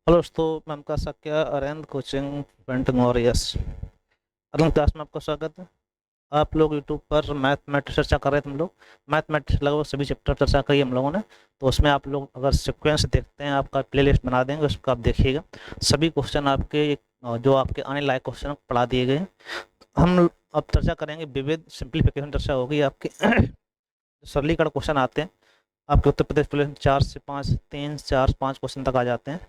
Hello दोस्तों, मैं आपका सक्या अरविंद कोचिंग पेंटिंग वॉरियर्स अगली क्लास में आपका स्वागत है। आप लोग यूट्यूब पर मैथमेटिक्स चर्चा कर रहे थे। हम लोग मैथमेटिक्स लगभग सभी चैप्टर चर्चा करी हम लोगों ने। तो उसमें आप लोग अगर सीक्वेंस देखते हैं, आपका प्लेलिस्ट बना देंगे, उसको आप देखिएगा। सभी क्वेश्चन आपके जो आपके आने लायक क्वेश्चन पढ़ा दिए गए हैं। हम अब चर्चा करेंगे, विविध सिंप्लीफिकेशन चर्चा होगी आपकी। सरलीकरण क्वेश्चन आते हैं आपके उत्तर प्रदेश पुलिस में 4 से 5, 3, 4, 5 क्वेश्चन तक आ जाते हैं।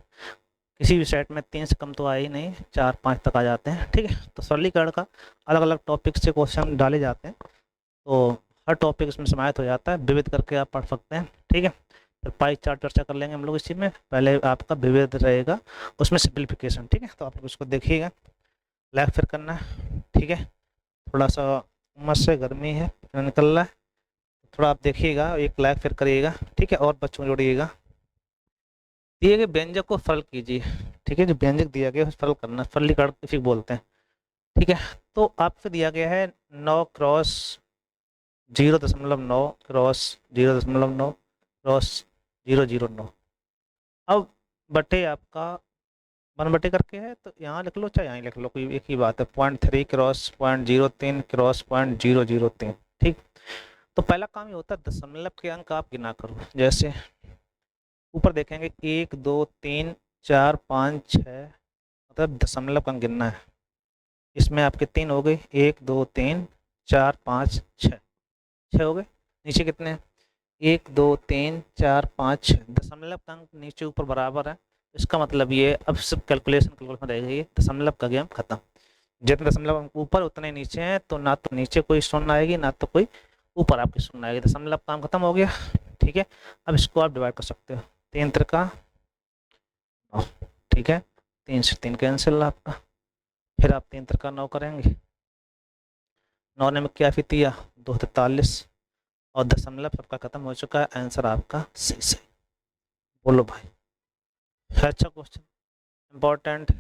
किसी भी सेट में 3 से कम तो आए ही नहीं, 4, 5 तक आ जाते हैं। ठीक है, तो सरलीकरण का अलग अलग टॉपिक से क्वेश्चन डाले जाते हैं। तो हर टॉपिक इसमें समाहित हो जाता है, विविध करके आप पढ़ सकते हैं। ठीक है, फिर पाई चार्ट चर्चा कर लेंगे हम लोग इसी में। पहले आपका विविध रहेगा, उसमें सिंप्लीफिकेशन। ठीक है, तो आप लोग उसको देखिएगा। लाइक फिर करना है। ठीक है, थोड़ा सा उमस से गर्मी है, निकल रहा है, थोड़ा आप देखिएगा, एक लाइक फिर करिएगा। ठीक है, और बच्चों को जोड़िएगा। दिए गए व्यंजक को सरल कीजिए। ठीक है, जो व्यंजक दिया गया है सरल करना, सरलीकरण इसी को बोलते हैं। ठीक है, तो आपसे दिया गया है 9 क्रॉस 0.9 क्रॉस 0.9 क्रॉस 0.09। अब बटे आपका 1 बटे करके है, तो यहाँ लिख लो चाहे यहाँ लिख लो, कोई एक ही बात है। 0.3 क्रॉस 0.03 क्रॉस 0.003। ठीक, तो पहला काम ये होता है दशमलव के अंक आप गिना करो। जैसे ऊपर देखेंगे 1, 2, 3, 4, 5, 6, मतलब दशमलव का अंक गिनना है। इसमें आपके 3 हो गए, 1, 2, 3, 4, 5, 6, 6 हो गए। नीचे कितने हैं? 1, 2, 3, 4, 5, 6। दशमलव का अंक नीचे ऊपर बराबर है। इसका मतलब ये अब सब कैलकुलेशन रह गई है, दशमलव का गेम खत्म। जितने दशमलव अंक ऊपर उतने नीचे हैं, तो ना तो नीचे कोई शून्य आएगी, ना तो कोई ऊपर आपकी शून्य आएगी। दशमलव काम खत्म हो गया। ठीक है, अब इसको आप डिवाइड कर सकते हो। 3 त्रिका 9। ठीक है, 3 से 3 कैंसिल आपका। फिर आप 3 त्रिका 9 करेंगे। 9 ने में क्या फीतिया 243, और दशमलव आपका खत्म हो चुका है। आंसर आपका सही सही। बोलो भाई, है अच्छा क्वेश्चन, इंपॉर्टेंट,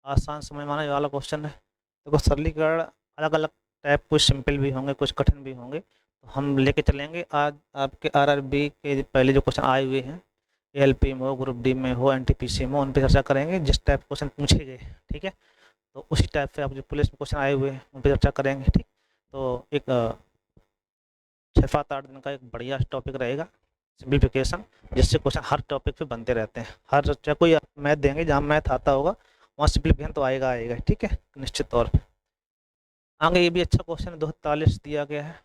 आसान समझ में आने वाला क्वेश्चन है। देखो सरलीकरण अलग अलग टाइप, कुछ सिंपल भी होंगे, कुछ कठिन भी होंगे। तो हम लेके चलेंगे आज आपके आरआरबी के पहले जो क्वेश्चन आए हुए हैं, एएलपी में हो, ग्रुप डी में हो, एनटीपीसी में हो, उन पर चर्चा करेंगे जिस टाइप क्वेश्चन पूछे गए। ठीक है, तो उसी टाइप से आप जो पुलिस में क्वेश्चन आए हुए हैं उन पर चर्चा करेंगे। ठीक, तो एक 6, 7, 8 दिन का एक बढ़िया टॉपिक रहेगा सिंप्लीफिकेशन, जिससे क्वेश्चन हर टॉपिक पे बनते रहते हैं। हर चाहे कोई मैथ देंगे, जहाँ मैथ आता होगा वहाँ सिंप्लीफिकेशन तो आएगा आएगा। ठीक है, निश्चित तौर पे आगे। ये भी अच्छा क्वेश्चन है, 243 दिया गया है।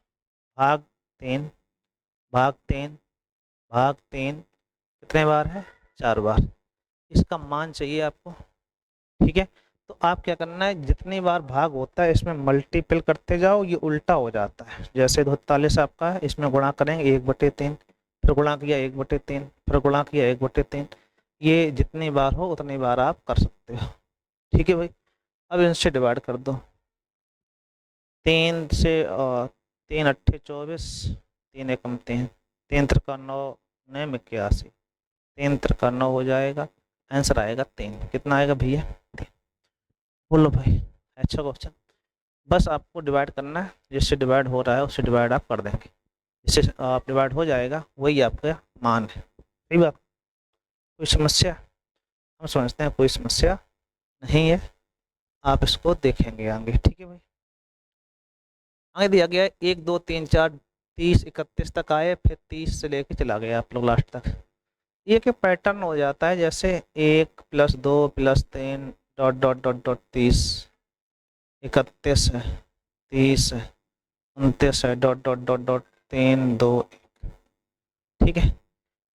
भाग 3, भाग 3, भाग 3 कितने बार है? 4 बार। इसका मान चाहिए आपको। ठीक है, तो आप क्या करना है, जितनी बार भाग होता है इसमें मल्टीपल करते जाओ, ये उल्टा हो जाता है। जैसे 243 आपका है, इसमें गुणा करेंगे 1/3, फिर गुणा किया 1/3, फिर गुणा किया 1/3। ये जितनी बार हो उतनी बार आप कर सकते हो। ठीक है भाई, अब इनसे डिवाइड कर दो। 3 से 3 × 8 = 24, 3 × 1 = 3, 3 त्रिका 9, 9 में 81, 3 त्रिका 9 हो जाएगा। आंसर आएगा 3। कितना आएगा भैया? 3। बोलो भाई, अच्छा क्वेश्चन। बस आपको डिवाइड करना है, जिससे डिवाइड हो रहा है उससे डिवाइड आप कर देंगे। जिससे आप डिवाइड हो जाएगा वही आपका मान है। सही बात, कोई समस्या? हम समझते हैं कोई समस्या नहीं है। आप इसको देखेंगे आगे। ठीक है भाई, आगे दिया गया है 1, 2, 3, 4, 30, 31 तक आए, फिर 30 से लेके चला गया आप लोग लास्ट तक। ये क्या पैटर्न हो जाता है, जैसे 1 + 2 + 3 डॉट डॉट डॉट डॉट 30, 31 है, 30 है, 29 है, डॉट डॉट डॉट डॉट 3, 2, 1। ठीक है,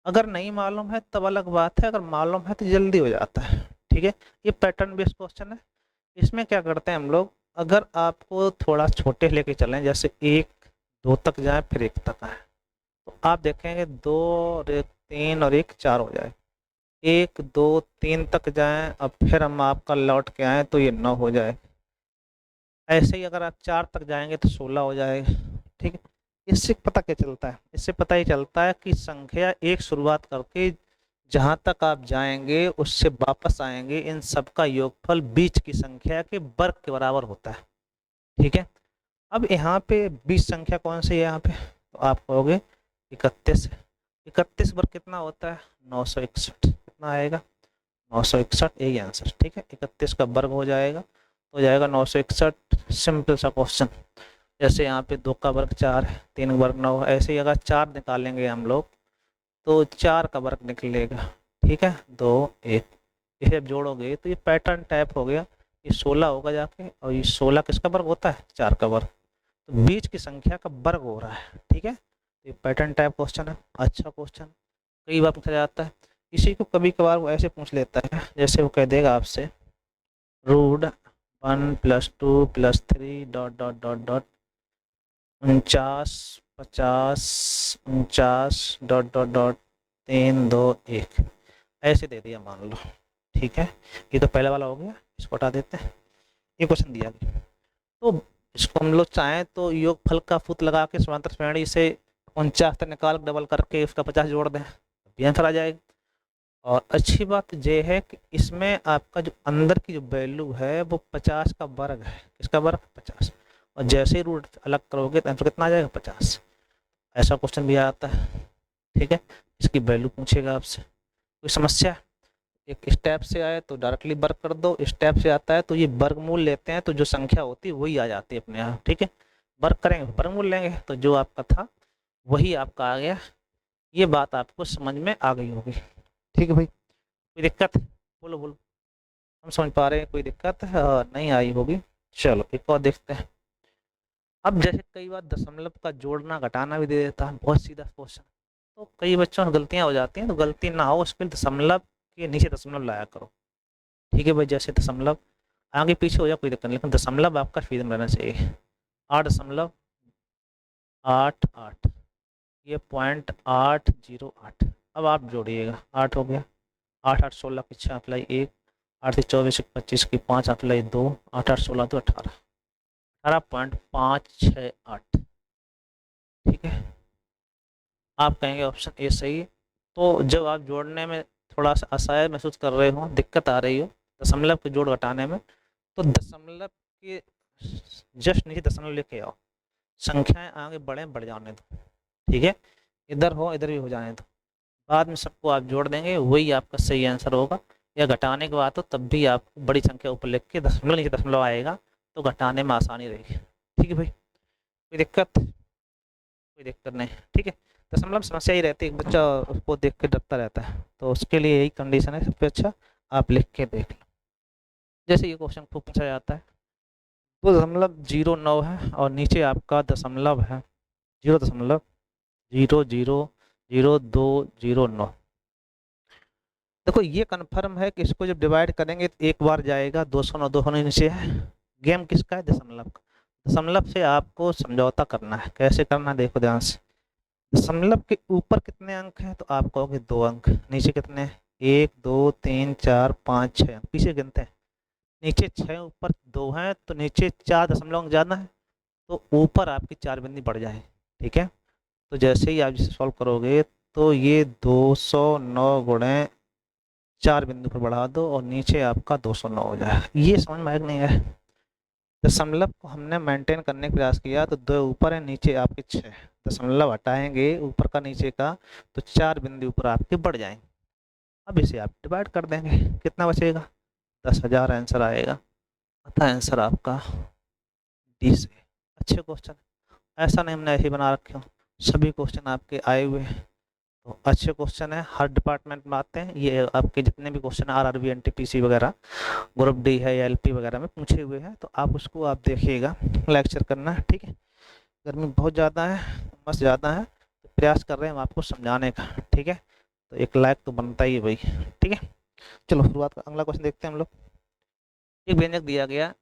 अगर नहीं मालूम है तब अलग बात है, अगर मालूम है तो जल्दी हो जाता है। ठीक है, ये पैटर्न बेस्ड क्वेश्चन है। इसमें क्या करते हैं हम लोग, अगर आपको थोड़ा छोटे लेके चलें, जैसे 1, 2 तक जाए फिर 1 तक आए, तो आप देखेंगे 2 और 1 3 और 1 4 हो जाए। 1, 2, 3 तक जाएं, अब फिर हम आपका लौट के आए तो ये 9 हो जाए। ऐसे ही अगर आप 4 तक जाएंगे तो 16 हो जाएगा। ठीक है, इससे पता क्या चलता है? इससे पता ही चलता है कि संख्या एक शुरुआत करके जहाँ तक आप जाएंगे उससे वापस आएंगे, इन सब का योगफल बीच की संख्या के वर्ग के बराबर होता है। ठीक है, अब यहाँ पे बीच संख्या कौन सी है यहाँ पे? तो आप कहोगे 31। 31 वर्ग कितना होता है? 961। कितना आएगा? 961 यही आंसर। ठीक है, 31 का वर्ग हो जाएगा तो हो जाएगा 961। सिंपल सा क्वेश्चन। जैसे यहाँ पे 2 का वर्ग 4 है, 3 का वर्ग 9 है, ऐसे ही अगर 4 निकालेंगे हम लोग तो 4 का वर्ग निकलेगा। ठीक है, 2 1, इसे जब जोड़ोगे तो ये पैटर्न टाइप हो गया, ये 16 होगा जाके, और ये 16 किसका वर्ग होता है? 4 का वर्ग। तो बीच की संख्या का वर्ग हो रहा है। ठीक है, तो ये पैटर्न टाइप क्वेश्चन है, अच्छा क्वेश्चन, कई बार पूछा जाता है। इसी को कभी कभार वो ऐसे पूछ लेता है, जैसे वो कह देगा आपसे root 1 + 2 + 3 dot dot dot dot 49 50 49 dot dot dot 3 2 1, ऐसे दे दिया मान लो। ठीक है, ये तो पहला वाला हो गया, इसको हटा देते हैं। ये क्वेश्चन दिया गया तो इसको हम लोग चाहें तो योगफल का फूत लगा के समांतर श्रेणी से 49 तक निकाल डबल करके उसका 50 जोड़ दें, भी आंसर आ जाएगा। और अच्छी बात ये है कि इसमें आपका जो अंदर की जो वैल्यू है वो 50 का वर्ग है। किसका वर्ग? 50। और जैसे ही रूट अलग करोगे तो आंसर कितना आ जाएगा? 50। ऐसा क्वेश्चन भी आता है। ठीक है, इसकी वैल्यू पूछेगा आपसे, कोई समस्या? एक स्टेप से आए तो डायरेक्टली वर्ग कर दो, स्टेप से आता है तो ये वर्गमूल लेते हैं, तो जो संख्या होती है वही आ जाती है अपने आप। ठीक है, वर्ग करेंगे वर्गमूल लेंगे तो जो आपका था वही आपका आ गया। ये बात आपको समझ में आ गई होगी। ठीक है भाई, कोई दिक्कत? बोलो बोलो, हम समझ पा रहे हैं, कोई दिक्कत नहीं आई होगी। चलो एक और देखते हैं। अब जैसे कई बार दशमलव का जोड़ना घटाना भी दे देता है, बहुत सीधा क्वेश्चन, तो कई बच्चों से गलतियां हो जाती हैं, तो गलती ना हो उसके लिए दशमलव के नीचे दशमलव लाया करो। ठीक है भाई, जैसे दशमलव आगे पीछे हो जाए कोई दिक्कत नहीं, लेकिन दशमलव आपका फीड में रहना चाहिए। 8.88, ये 0.808। अब आप जोड़िएगा, 8 हो गया, 8 8 16 की 6 अप्लाई 1, 8 से 24 25 की 5 अप्लाई 2, 8 8 16 तो 18, 18.568। ठीक है, आप कहेंगे ऑप्शन ए सही है। तो जब आप जोड़ने में थोड़ा सा असहाय महसूस कर रहे हो, दिक्कत आ रही हो दशमलव के जोड़ घटाने में, तो दशमलव के जस्ट नीचे दशमलव लेके आओ, संख्याएं आगे बढ़ जाने दो। ठीक है, इधर हो इधर भी हो जाने दो, बाद में सबको आप जोड़ देंगे, वही आपका सही आंसर होगा। या घटाने के बाद तो तब भी आप बड़ी संख्या ऊपर लिख के दशमलव नीचे दशमलव आएगा, तो घटाने में आसानी रहेगी। ठीक है भाई, कोई दिक्कत? कोई दिक्कत नहीं। ठीक है, दशमलव समस्या ही रहती है, एक बच्चा उसको देख के डरता रहता है, तो उसके लिए यही कंडीशन है, सबसे अच्छा आप लिख के देख लो। जैसे ये क्वेश्चन खूब पूछा जाता है, 2.09 है और नीचे आपका दशमलव है 0.000209। देखो ये कन्फर्म है कि इसको जब डिवाइड करेंगे तो एक बार जाएगा, 209 2 होने नीचे है। गेम किसका है? दशमलव का। दशमलव से आपको समझौता करना है, कैसे करना है देखो ध्यान से। दशमलव के ऊपर कितने अंक हैं? तो आप कहोगे 2 अंक। नीचे कितने हैं? 1 2 3 4 5 6, पीछे गिनते हैं। नीचे 6, ऊपर 2 हैं, तो नीचे 4 दशमलव अंक ज़्यादा है, तो ऊपर आपकी 4 बिंदी बढ़ जाए। ठीक है, तो जैसे ही आप इसे सॉल्व करोगे तो ये 209 गुणे 4 बिंदु पर बढ़ा दो और नीचे आपका 209 हो जाए। ये समझ में आया कि नहीं है? दशमलव को हमने मेंटेन करने का प्रयास किया, तो 2 ऊपर है, नीचे आपके 6, दशमलव हटाएंगे ऊपर का नीचे का, तो 4 बिंदु ऊपर आपके बढ़ जाएंगे। अब इसे आप डिवाइड कर देंगे, कितना बचेगा? 10,000 आंसर आएगा। अतः आंसर आपका डी से। अच्छे क्वेश्चन, ऐसा नहीं हमने ऐसे ही बना रखे हो, सभी क्वेश्चन आपके आए हुए हैं, तो अच्छे क्वेश्चन है। हर डिपार्टमेंट में आते हैं ये, आपके जितने भी क्वेश्चन आरआरबी एनटीपीसी वगैरह, ग्रुप डी है या एलपी वगैरह में पूछे हुए हैं, तो आप उसको आप देखिएगा, लेक्चर करना है। ठीक है, गर्मी बहुत ज़्यादा है, उमस ज़्यादा है, तो प्रयास कर रहे हैं हम आपको समझाने का। ठीक है, तो एक लाइक तो बनता ही है भाई। ठीक है, चलो शुरुआत का अगला क्वेश्चन देखते हैं हम लोग। एक व्यंजक दिया गया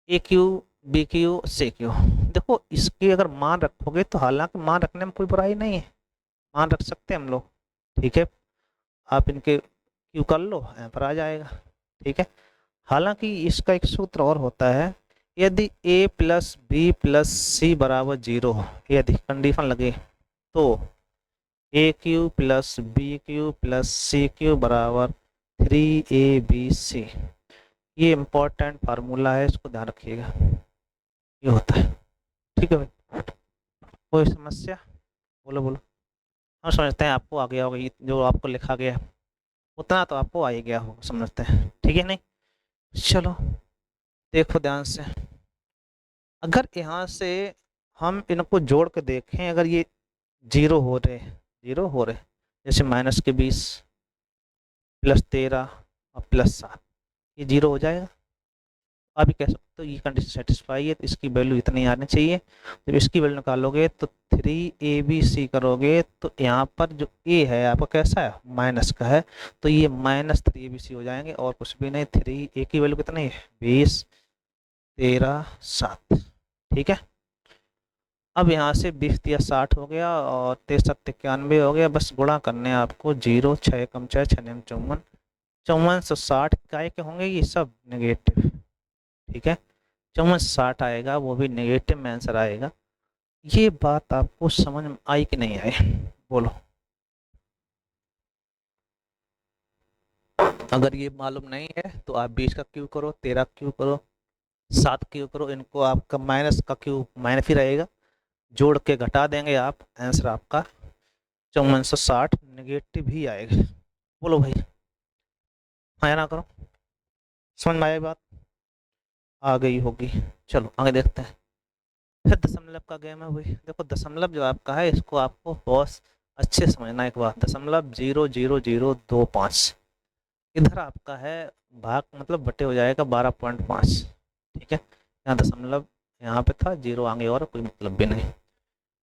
A Q B Q C Q. देखो इसके अगर मान रखोगे तो हालांकि मान रखने में कोई बुराई नहीं है, मान रख सकते हैं हम लोग। ठीक है, आप इनके क्यू कर लो, यहाँ पर आ जाएगा। ठीक है, हालांकि इसका एक सूत्र और होता है, यदि a + b + c = 0, यदि कंडीशन लगे, तो AQ + BQ + CQ = 3ABC। ये इम्पोर्टेंट फार्मूला है, इसको ध्यान रखिएगा, ये होता है। ठीक है भाई, कोई समस्या? बोलो बोलो, हम समझते हैं आपको आ गया होगा ये जो आपको लिखा गया है। उतना तो आपको आ ही गया होगा, समझते हैं, ठीक है नहीं। चलो देखो ध्यान से, अगर यहाँ से हम इनको जोड़ के देखें, अगर ये जीरो हो रहे, जीरो हो रहे, जैसे -20 +13 और +7, ये जीरो हो जाएगा। आप ही कह सकते हो ये कंडीशन सेटिस्फाई है, तो इसकी वैल्यू इतनी आनी चाहिए। जब इसकी वैल्यू निकालोगे तो 3ABC करोगे तो यहाँ पर जो ए है आपका कैसा है, माइनस का है, तो ये -3ABC हो जाएंगे और कुछ भी नहीं। 3 ए की वैल्यू कितनी है, 20 13 7, ठीक है। अब यहाँ से 20 × 60 हो गया और 93 हो गया, बस गुणा करने हैं आपको, 0 6 कम 6 6 54, 5460 काय के होंगे ये सब नेगेटिव, ठीक है। 5460 आएगा, वो भी नेगेटिव में आंसर आएगा। ये बात आपको समझ में आई कि नहीं आई, बोलो। अगर ये मालूम नहीं है तो आप 20 का क्यूब करो, 13 क्यूब करो, 7 क्यूब करो, इनको आपका माइनस का क्यूब माइनस ही रहेगा, जोड़ के घटा देंगे आप, आंसर आपका 5460 नेगेटिव ही आएगा। बोलो भाई, हाँ ना करो, समझ में आई बात, आ गई होगी। चलो आगे देखते हैं। फिर दशमलव का गेम है भाई। देखो दशमलव जो आपका है, इसको आपको बहुत अच्छे से समझना। एक बात, दशमलव 00025, इधर आपका है भाग, मतलब बटे हो जाएगा 12.5, ठीक है। यहाँ दशमलव यहाँ पे था, जीरो आगे और कोई मतलब भी नहीं।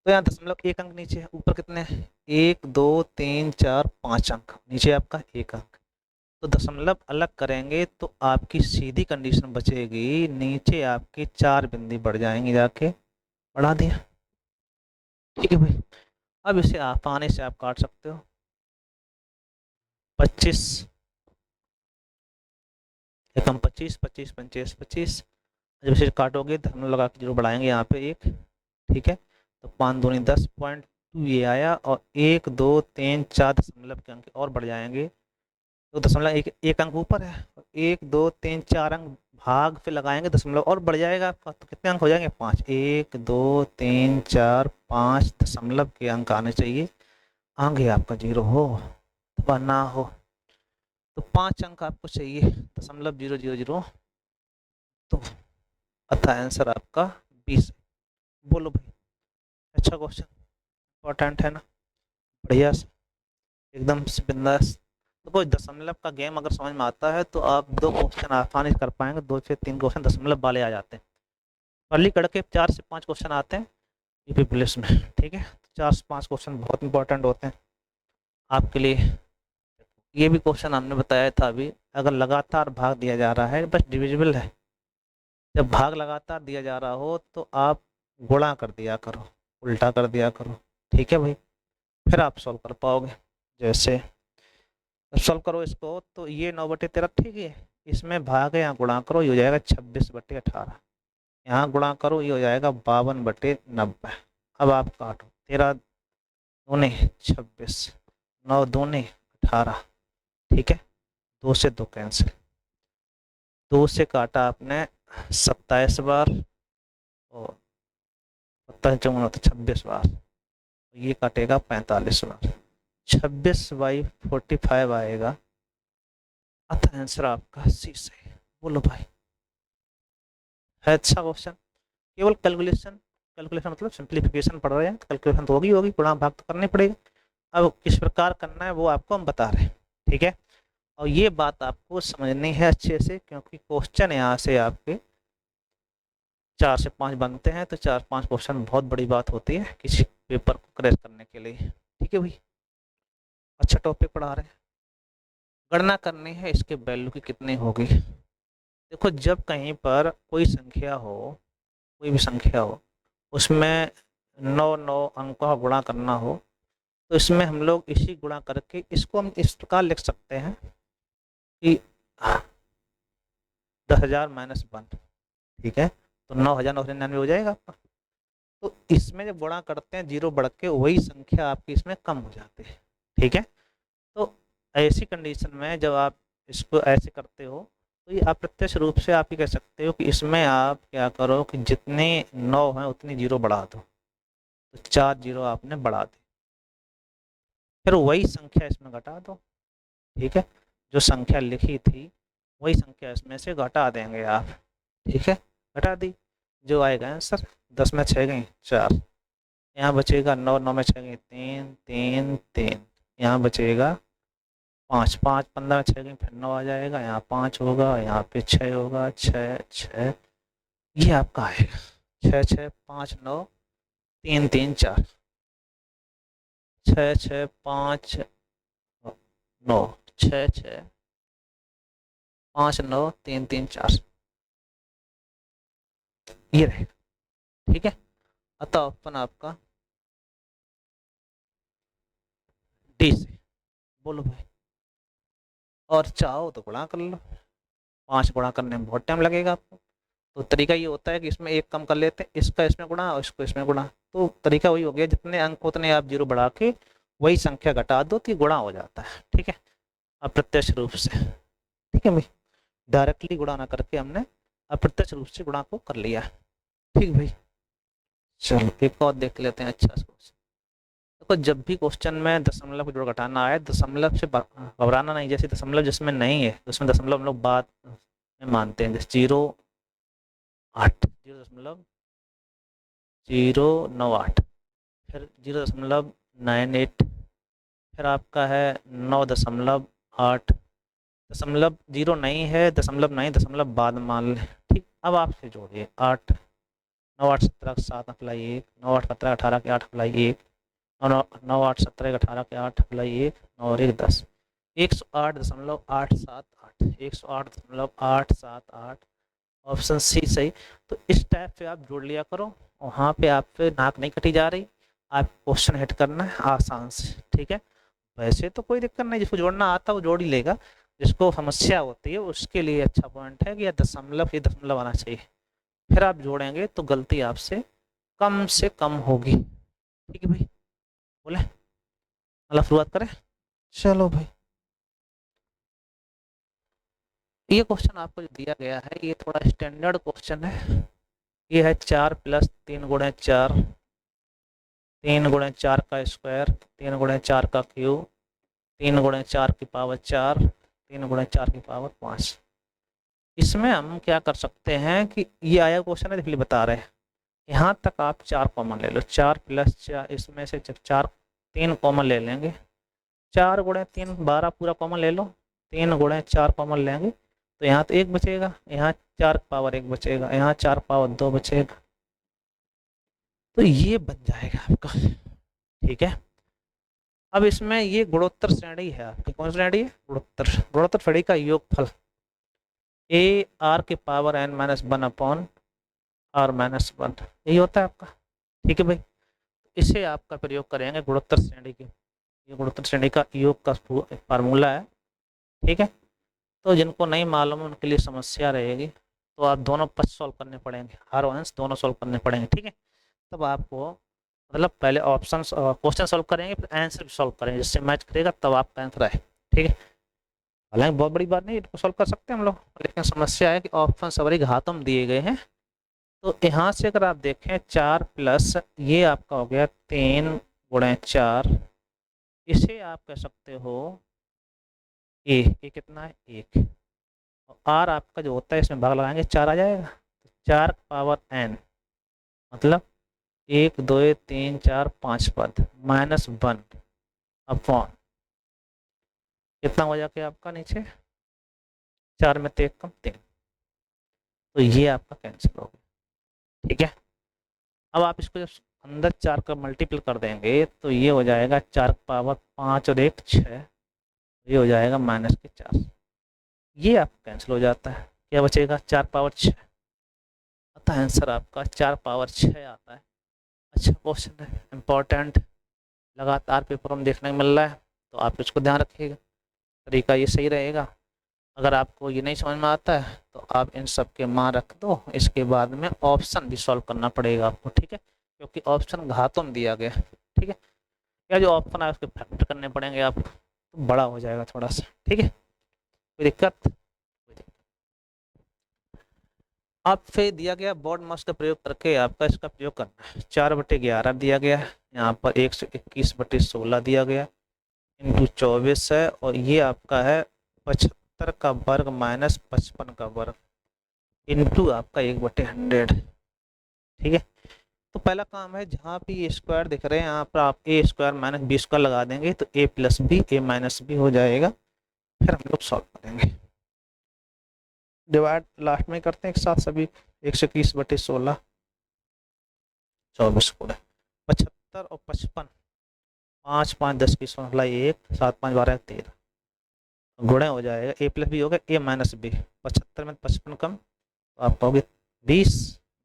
तो यहाँ दशमलव एक अंक नीचे है, ऊपर कितने हैं, 1 2 3 4 5 अंक, नीचे आपका एक अंक। तो दशमलव अलग करेंगे तो आपकी सीधी कंडीशन बचेगी, नीचे आपके 4 बिंदी बढ़ जाएंगी, जाके बढ़ा दिया, ठीक है भाई। अब इसे आसानी से आप काट सकते हो, 25 एकम 25, 25 25 25, जब इसे काटोगे तो हम लगा के जरूर बढ़ाएंगे यहाँ पे एक, ठीक है। तो 5 दूनी 10.2 ये आया, और 1 2 3 4 दशमलव के अंक और बढ़ जाएंगे। तो दशमलव एक एक अंक ऊपर है, 1 2 3 4 अंक भाग पे लगाएंगे, दशमलव और बढ़ जाएगा आपका, तो कितने अंक हो जाएंगे, 5, 1 2 3 4 5 दशमलव के अंक आने चाहिए, आगे आपका जीरो हो व ना हो। तो 5 अंक आपको चाहिए, 0.000, तो अतः आंसर आपका 20। बोलो भाई, अच्छा क्वेश्चन, इंपॉर्टेंट है ना, बढ़िया से, एकदम से बिंदास। तो कोई दशमलव का गेम अगर समझ में आता है तो आप 2 क्वेश्चन आसानी से कर पाएंगे, 2 से 3 क्वेश्चन दशमलव वाले आ जाते हैं। पहली कड़के 4 से 5 क्वेश्चन आते हैं यूपी पुलिस में, ठीक है। 4 से 5 क्वेश्चन बहुत इंपॉर्टेंट होते हैं आपके लिए। ये भी क्वेश्चन हमने बताया था अभी, अगर लगातार भाग दिया जा रहा है, बस डिविजिबल है, जब भाग लगातार दिया जा रहा हो तो आप गुणा कर दिया करो, उल्टा कर दिया करो, ठीक है भाई, फिर आप सॉल्व कर पाओगे। जैसे सॉल्व करो इसको, तो ये 9/13, ठीक है, इसमें भाग है, यहाँ गुणा करो, ये हो जाएगा 26/18, यहाँ गुणा करो, ये हो जाएगा 52/90। अब आप काटो, 13 दूने 26, 9 दूने 18, ठीक है, 2 से 2 कैंसिल, 2 से काटा आपने 27 बार, और 27 तो 26 बार, ये काटेगा 45 बार, 26/45 आएगा, अतः आंसर आपका सी सही। बोलो भाई, है अच्छा क्वेश्चन। केवल कैलकुलेशन, कैलकुलेशन मतलब सिंप्लीफिकेशन पढ़ रहे हैं, कैलकुलेशन तो होगी होगी, गुणा भाग तो करने पड़ेगा। अब किस प्रकार करना है वो आपको हम बता रहे हैं, ठीक है। और ये बात आपको समझनी है अच्छे से, क्योंकि क्वेश्चन यहाँ से आपके 4 से 5 बनते हैं, तो 4-5 क्वेश्चन बहुत बड़ी बात होती है किसी पेपर को क्रैक करने के लिए, ठीक है भाई। अच्छा टॉपिक पढ़ा रहे हैं, गणना करनी है इसके वैल्यू की कितनी होगी। देखो जब कहीं पर कोई संख्या हो, कोई भी संख्या हो, उसमें 9 अंकों का गुणा करना हो, तो इसमें हम लोग इसी गुणा करके इसको हम इस प्रकार लिख सकते हैं कि 10,000 - 1, ठीक है, तो 9,999 हो जाएगा आपका। तो इसमें जब गुणा करते हैं, जीरो बढ़ के वही संख्या आपकी इसमें कम हो जाती है, ठीक है। तो ऐसी कंडीशन में जब आप इसको ऐसे करते हो, तो ये अप्रत्यक्ष रूप से आप ये कह सकते हो कि इसमें आप क्या करो कि जितने 9 हैं उतनी जीरो बढ़ा दो, तो 4 जीरो आपने बढ़ा दी, फिर वही संख्या इसमें घटा दो, ठीक है। जो संख्या लिखी थी वही संख्या इसमें से घटा देंगे आप, ठीक है। घटा दी, जो आएगा आंसर 10 में 6 गई 4, यहाँ बचेगा 9, 9 में 6 गई 3, 3, 3, यहाँ बचेगा 5, 5, 15 में 6 गई फिर 9 आ जाएगा, यहाँ 5 होगा, यहाँ पे 6 होगा, 6, 6, ये आपका आएगा 6, 6, 5, 9, 3, 3, 4, 6, 6, 5, 9, 6, 6, 5, 9, 3, 3, 4, ये रहेगा, ठीक है। अतः ऑप्शन आपका डी से। बोलो भाई, और चाहो तो गुणा कर लो, 5 गुणा करने में बहुत टाइम लगेगा आपको। तो तरीका ये होता है कि इसमें एक कम कर लेते हैं, इसका इसमें गुणा और इसको इसमें गुणा, तो तरीका वही हो गया, जितने अंक उतने आप जीरो बढ़ा के वही संख्या घटा दो तो ये गुणा हो जाता है, ठीक है। अप्रत्यक्ष रूप से, ठीक है भाई, डायरेक्टली गुणा ना करके हमने अप्रत्यक्ष रूप से गुणा को कर लिया, ठीक भाई। चलो एक और देख लेते हैं अच्छा सा क्वेश्चन। देखो जब भी क्वेश्चन में दशमलव को जोड़ घटाना आए, दशमलव से घबराना नहीं, जैसे दशमलव जिसमें नहीं है उसमें दशमलव हम लोग बाद में मानते हैं, जैसे 0.8, 0.098, फिर 0.98, फिर आपका है 9.8, दशमलव जीरो नहीं है, दशमलव नहीं, दशमलव बाद मान लें, ठीक। अब आपसे जोड़िए 8, 9, 8, 17 के 7 अप्लाई 1, 9, 8, 17, 18 के 8 अप्लाई 1, 9, 9, 8, 17, 18 के 8 अप्लाई 1, 9 और 1 10, 108.878, 108.878, ऑप्शन सी सही। तो इस टाइप से आप जोड़ लिया करो, वहाँ पे आप पे नाक नहीं कटी जा रही, आप क्वेश्चन हिट करना है आसान से, ठीक है। वैसे तो कोई दिक्कत नहीं, जिसको जोड़ना आता है वो जोड़ ही लेगा, जिसको समस्या होती है उसके लिए अच्छा पॉइंट है कि यह दशमलव ही दशमलव आना चाहिए, फिर आप जोड़ेंगे तो गलती आपसे कम होगी, ठीक है भाई। बोले मतलब शुरुआत करें, चलो भाई। ये क्वेश्चन आपको जो दिया गया है ये थोड़ा स्टैंडर्ड क्वेश्चन है। ये है 4 + 3 × 4, 3 × 4 का स्क्वायर, 3 × 4 का क्यूब, 3 × 4 की पावर 4, 3 × 4 की पावर 5। इसमें हम क्या कर सकते हैं कि ये आया क्वेश्चन है इसलिए बता रहे हैं, यहाँ तक आप 4 कॉमन ले लो, 4 + 4, इसमें से जब 4 3 कॉमन ले लेंगे, 4 × 3 12 पूरा कॉमन ले लो, 3 × 4 कॉमन लेंगे तो यहाँ तो 1 बचेगा, यहाँ 4 पावर 1 बचेगा, यहाँ 4 पावर 2 बचेगा, तो ये बन जाएगा आपका, ठीक है। अब इसमें ये गुणोत्तर श्रेणी है आपकी, कौन सी श्रेणी है? गुणोत्तर श्रेणी का योगफल ए आर की पावर n - 1/r-1 यही होता है आपका, ठीक है भाई। इसे आपका प्रयोग करेंगे गुणोत्तर श्रेणी के, ये गुणोत्तर श्रेणी का योग का फार्मूला है, ठीक है। तो जिनको नहीं मालूम उनके लिए समस्या रहेगी, तो आप दोनों पक्ष सॉल्व करने पड़ेंगे, हर और अंश दोनों सॉल्व करने पड़ेंगे, ठीक है। तब आपको मतलब पहले ऑप्शन क्वेश्चन सॉल्व करेंगे फिर आंसर भी सॉल्व करेंगे, जिससे मैच करेगा तब आपका आंसर आए, ठीक है। हालांकि बहुत बड़ी बात नहीं, इसको सॉल्व कर सकते हैं हम लोग, लेकिन समस्या है कि ऑप्शन सवरी घातम दिए गए हैं। तो यहाँ से अगर आप देखें 4 प्लस ये आपका हो गया 3 × 4, इसे आप कह सकते हो ए कितना है 1, और आर आपका जो होता है इसमें भाग लगाएंगे 4 आ जाएगा, तो 4 पावर n मतलब 1 2 3 4 5 पद -1 अपॉन कितना हो जाके आपका नीचे 4 में 1 कम 3, तो ये आपका कैंसिल हो गया, ठीक है। अब आप इसको जब अंदर 4 का मल्टीपल कर देंगे तो ये हो जाएगा 4 पावर 5 और 1 6, ये हो जाएगा -4, ये आपका कैंसिल हो जाता है, क्या बचेगा 4 पावर 6, अतः आंसर आपका 4 पावर 6 आता है। अच्छा क्वेश्चन है, इम्पोर्टेंट, लगातार पेपर में देखने को मिल रहा है, तो आप इसको ध्यान रखिएगा, तरीका ये सही रहेगा। अगर आपको ये नहीं समझ में आता है तो आप इन सब के मान रख दो, इसके बाद में ऑप्शन भी सॉल्व करना पड़ेगा आपको, ठीक है, क्योंकि ऑप्शन घातों में दिया गया, ठीक है। या जो ऑप्शन है उसके फैक्टर करने पड़ेंगे आपको, तो बड़ा हो जाएगा थोड़ा सा, ठीक है। कोई दिक्कत? आप फिर दिया गया बोर्ड मास का प्रयोग करके आपका इसका प्रयोग करना है, 4/11 दिया गया है, यहाँ पर 121/16 दिया गया, × 24 है, और ये आपका है 75 का वर्ग माइनस 55 का वर्ग इंटू आपका 1/100। ठीक है, तो पहला काम है, जहाँ भी ए स्क्वायर दिख रहे हैं यहाँ पर आप ए स्क्वायर माइनस बी स्क्वायर लगा देंगे तो ए प्लस बी ए माइनस बी हो जाएगा। फिर हम लोग सॉल्व करेंगे। डिवाइड लास्ट में करते हैं एक साथ सभी। 121/16 24 गुणे 75 और 55, 5 5 10 की 1 7 5 12 13 गुणे हो जाएगा। ए प्लस बी हो गया ए माइनस बी। 75 में 55 कम तो आप पाओगे 20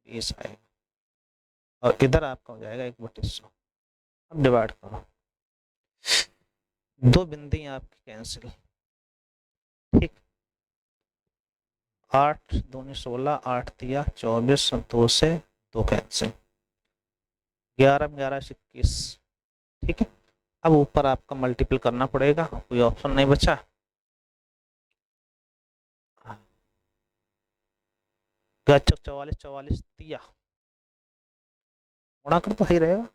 20 आएगा और इधर आपका हो जाएगा 1/100। अब डिवाइड करो, दो बिंदी आपकी कैंसिल। ठीक, 8 दूनी 16 8 तिया 24 2 से 2 कैंसिल 11 11 से 21। ठीक है, अब ऊपर आपका मल्टीपल करना पड़ेगा, कोई ऑप्शन नहीं बचा। गच्चक 44 44 तिया गुणा कर तो सही रहेगा।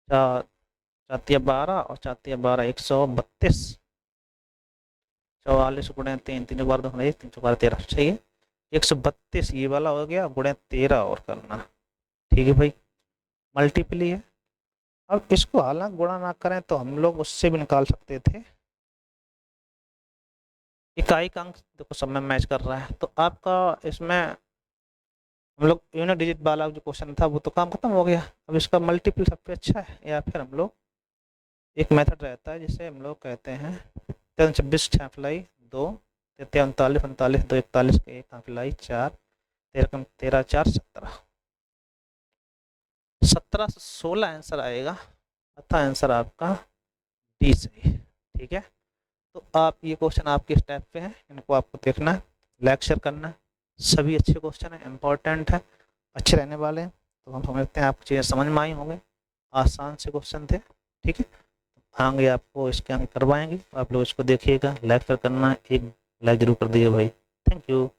4 तिया 12 और 4 तिया 12 132। 44 गुणे 3 3 बार 2 3 4 13 सही है। 132 ये वाला हो गया, गुणे 13 और करना। ठीक है भाई, मल्टीपल ही है। अब इसको हालांकि गुणा ना करें तो हम लोग उससे भी निकाल सकते थे। इकाई का अंक देखो सब में मैच कर रहा है, तो आपका इसमें हम लोग यूनिट डिजिट वाला जो क्वेश्चन था वो तो काम खत्म हो गया। अब इसका मल्टीपल सबसे अच्छा है, या फिर हम लोग एक मेथड रहता है जिसे हम लोग कहते हैं 3 26 6 अप्लाई 2 3 39 39 2 41 के 1 अप्लाई 4 13 13 4 17 17 से 16 आंसर आएगा, अतः आंसर आपका डी सही। ठीक है, तो आप ये क्वेश्चन आपके स्टेप पे हैं, इनको आपको देखना है, लाइक शेयर करना है। सभी अच्छे क्वेश्चन हैं, इंपॉर्टेंट है, अच्छे रहने वाले हैं। तो हम समझते हैं आपको चीज़ें समझ में आई होंगे, आसान से क्वेश्चन थे। ठीक है, आगे आपको इसके आगे करवाएंगे, आप लोग इसको देखिएगा, लाइक शेयर करना, एक लाइक जरूर कर दीजिए भाई। Thank you.